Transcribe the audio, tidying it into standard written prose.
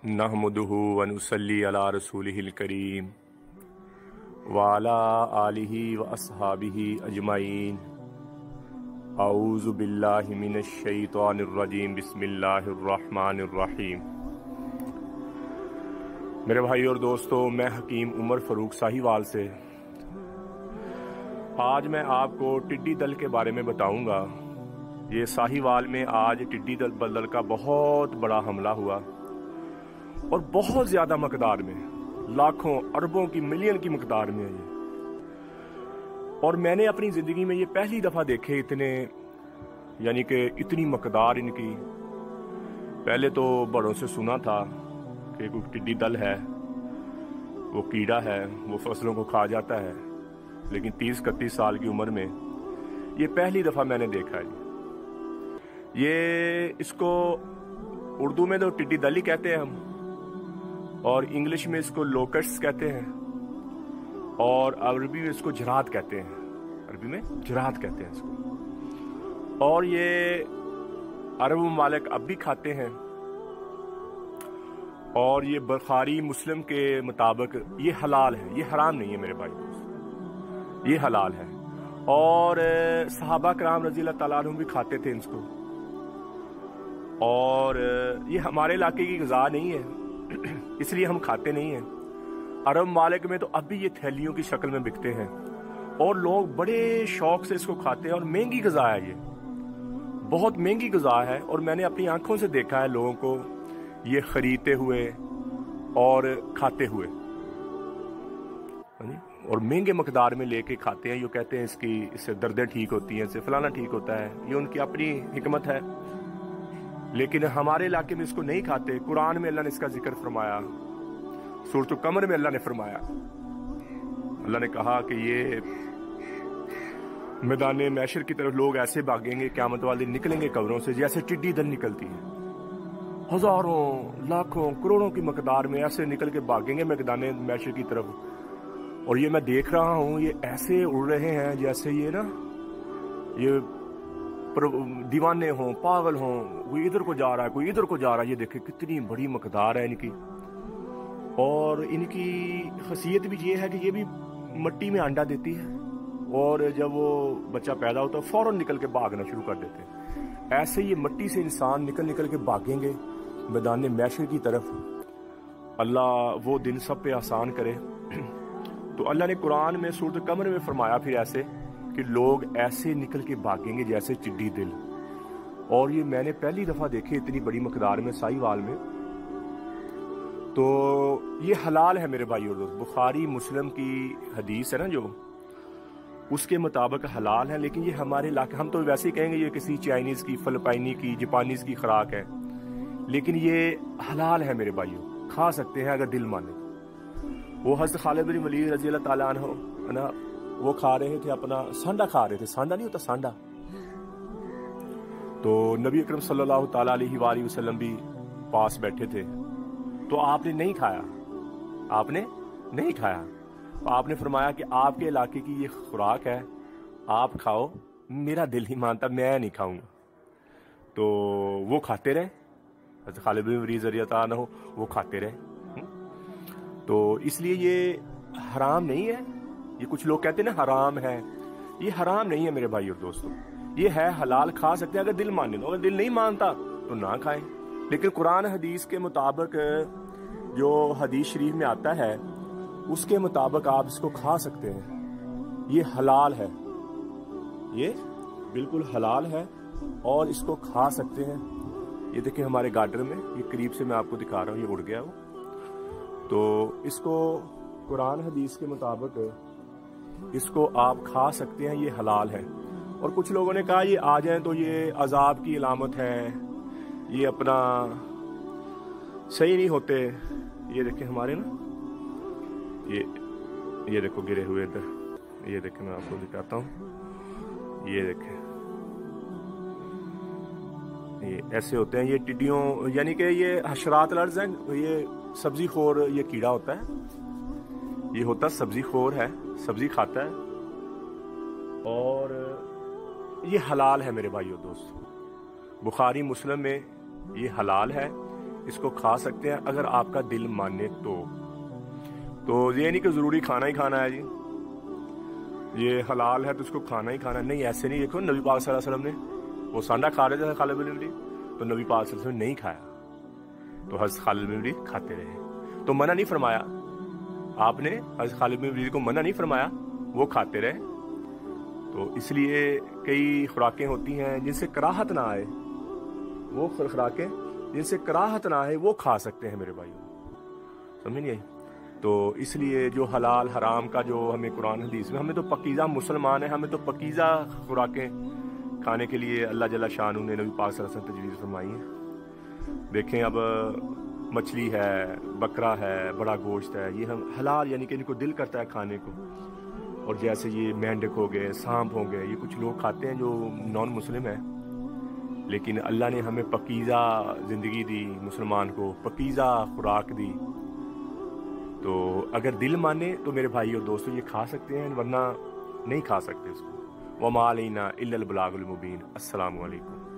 नहमदुहु व नुसल्ली अला रसूलिहिल करीम व अला आलिहि व अस्हाबिहि अजमाइन। औज़ु बिल्लाहि मिनश शैतानिर रजीम। बिस्मिल्लाहिर रहमानिर रहीम। मेरे भाई और दोस्तों, मैं हकीम उमर फ़ारूक साहिवाल से आज मैं आपको टिड्डी दल के बारे में बताऊंगा। ये साहिवाल में आज टिड्डी दल का बहुत बड़ा हमला हुआ और बहुत ज़्यादा मकदार में, लाखों अरबों की मिलियन की मकदार में है ये। और मैंने अपनी ज़िंदगी में ये पहली दफ़ा देखे इतने, यानी कि इतनी मकदार इनकी। पहले तो बड़ों से सुना था कि कोई टिड्डी दल है, वो कीड़ा है, वो फसलों को खा जाता है, लेकिन 30-31 साल की उम्र में ये पहली दफ़ा मैंने देखा है। ये इसको उर्दू में तो टिड्डी दल ही कहते हैं हम, और इंग्लिश में इसको लोकस्ट्स कहते हैं, और अरबी में इसको जराद कहते हैं। अरबी में जराद कहते हैं इसको। और ये अरब ममालिक अब भी खाते हैं। और ये बुखारी मुस्लिम के मुताबिक ये हलाल है, ये हराम नहीं है मेरे भाई दोस्त, ये हलाल है। और सहाबा कराम रज़ी अल्लाह तआला अन्हुम भी खाते थे इसको। और ये हमारे इलाके की ग़िज़ा नहीं है, इसलिए हम खाते नहीं हैं। अरब मालिक में तो अब भी ये थैलियों की शक्ल में बिकते हैं और लोग बड़े शौक से इसको खाते हैं। और महंगी ग़िज़ा है, ये बहुत महंगी ग़िज़ा है। और मैंने अपनी आंखों से देखा है लोगों को ये खरीदते हुए और खाते हुए, और महंगे मकदार में लेके खाते हैं। ये कहते हैं इससे दर्दें ठीक होती हैं, इससे फलाना ठीक होता है। ये उनकी अपनी हिकमत है, लेकिन हमारे इलाके में इसको नहीं खाते। कुरान में अल्लाह ने इसका जिक्र फरमाया, सूरत कमर में अल्लाह ने फरमाया, अल्लाह ने कहा कि ये मैदान मैशर की तरफ लोग ऐसे भागेंगे, क़यामत वाले दिन निकलेंगे कब्रों से जैसे टिड्डी दल निकलती है। हजारों, लाखों, करोड़ों की मकदार में ऐसे निकल के भागेंगे मैदान मैशर की तरफ। और ये मैं देख रहा हूँ, ये ऐसे उड़ रहे हैं जैसे ये ये दीवाने हों, पागल हों। कोई इधर को जा रहा है, कोई इधर को जा रहा है। ये देखे कितनी बड़ी मकदार है इनकी। और इनकी खासियत भी ये है कि ये भी मिट्टी में अंडा देती है, और जब वो बच्चा पैदा होता है फौरन निकल के भागना शुरू कर देते हैं। ऐसे ये मिट्टी से इंसान निकल के भागेंगे मैदान मैशर की तरफ। अल्लाह वो दिन सब पे आसान करे। तो अल्लाह ने कुरान में सूरत कमर में फरमाया फिर ऐसे कि लोग ऐसे निकल के भागेंगे जैसे टिड्डी दिल। और ये मैंने पहली दफ़ा देखे इतनी बड़ी मकदार में साहिवाल में। तो ये हलाल है मेरे भाई और दोस्त। बुखारी मुस्लिम की हदीस है ना जो, उसके मुताबिक हलाल है। लेकिन ये हमारे इलाके, हम तो वैसे ही कहेंगे ये किसी चाइनीज़ की, फिलिपाइनी की, जापानीज़ की खुराक है, लेकिन ये हलाल है मेरे भाइयों, खा सकते हैं अगर दिल माने। वो हज़रत खालिद बिन वलीद रज़ी अल्लाह तआला अन्हु ना, वो खा रहे थे अपना सांडा, खा रहे थे। सांडा नहीं होता, सांडा। तो नबी अकरम सल्लल्लाहु तआला अलैहि वसल्लम भी पास बैठे थे, तो आपने नहीं खाया, आपने नहीं खाया। तो आपने फरमाया कि आपके इलाके की ये खुराक है, आप खाओ, मेरा दिल ही मानता, मैं नहीं खाऊंगा। तो वो खाते रहे, हज़रत खालिद बिन वलीद रज़ी अल्लाह अन्हु वो खाते रहे। तो इसलिए ये हराम नहीं है। ये कुछ लोग कहते हैं ना हराम है, ये हराम नहीं है मेरे भाई और दोस्तों, ये है हलाल, खा सकते हैं अगर दिल माने। तो अगर दिल नहीं मानता तो ना खाएं। लेकिन कुरान हदीस के मुताबिक, जो हदीस शरीफ में आता है उसके मुताबिक आप इसको खा सकते हैं। ये हलाल है, ये बिल्कुल हलाल है और इसको खा सकते हैं। ये देखिए हमारे गार्डन में, ये करीब से मैं आपको दिखा रहा हूँ, ये उड़ गया वो। तो इसको कुरान हदीस के मुताबिक इसको आप खा सकते हैं, ये हलाल है। और कुछ लोगों ने कहा ये आ जाए तो ये अजाब की इलामत है, ये अपना सही नहीं होते। ये देखें हमारे ना, ये देखो गिरे हुए इधर, ये देखें मैं आपको दिखाता हूँ, ये देखें, ये ऐसे होते हैं। ये टिड्डियों, यानी कि ये हशरात लर्ज हैं। ये सब्जी खोर, ये कीड़ा होता है, ये होता सब्जी खोर है, सब्जी खाता है। और ये हलाल है मेरे भाइयों दोस्तों, बुखारी मुस्लिम में ये हलाल है। اس کو کھا سکتے ہیں اگر آپ کا دل مانے تو یہ نہیں کہ ضروری کھانا ہی کھانا ہے جی، یہ حلال ہے تو اس کو کھانا ہی کھانا ہے، نہیں ایسے نہیں۔ دیکھو نبی پاک صلی اللہ علیہ وسلم نے وہ سانڈا کھا رہے تھے خالد بن ولید، تو نبی پاک صلی اللہ علیہ وسلم نے نہیں کھایا، تو حضرت خالد بن ولید کھاتے رہے، تو منع نہیں فرمایا آپ نے، حضرت خالد بن ولید کو منع نہیں فرمایا، وہ کھاتے رہے۔ تو اس لیے کئی خوراکیں ہوتی ہیں جن سے کراہت نہ آئے، وہ خوراکیں جن سے کراہت نہ آئے وہ کھا سکتے ہیں میرے بھائیوں، سمجھ نہیں آئی؟ تو اس لیے جو حلال حرام کا جو ہمیں قرآن حدیث میں، ہمیں تو پکیزہ مسلمان ہیں، ہمیں تو پکیزہ خوراکیں کھانے کے لیے اللہ جل شانہ نے نبی پاک صلی اللہ علیہ وسلم تجویز فرمائی ہیں۔ دیکھیں اب مچھلی ہے، بکرا ہے، بڑا گوشت ہے، یہ ہم حلال یعنی کہ ان کو دل کرتا ہے کھانے کو، اور جیسے یہ مینڈک ہو گئے، سانپ ہو گئے، یہ کچھ لوگ کھاتے ہیں جو نان مسلم ہیں، لیکن اللہ نے ہمیں پکیزہ زندگی دی، مسلمان کو پکیزہ خوراک دی، تو اگر دل مانے تو میرے بھائی اور دوستو یہ کھا سکتے ہیں، ورنہ نہیں کھا سکتے اس کو۔ وَمَا عَلَيْنَا إِلَّا الْبَلَاغُ الْمُبِينُ۔ السلام علیکم۔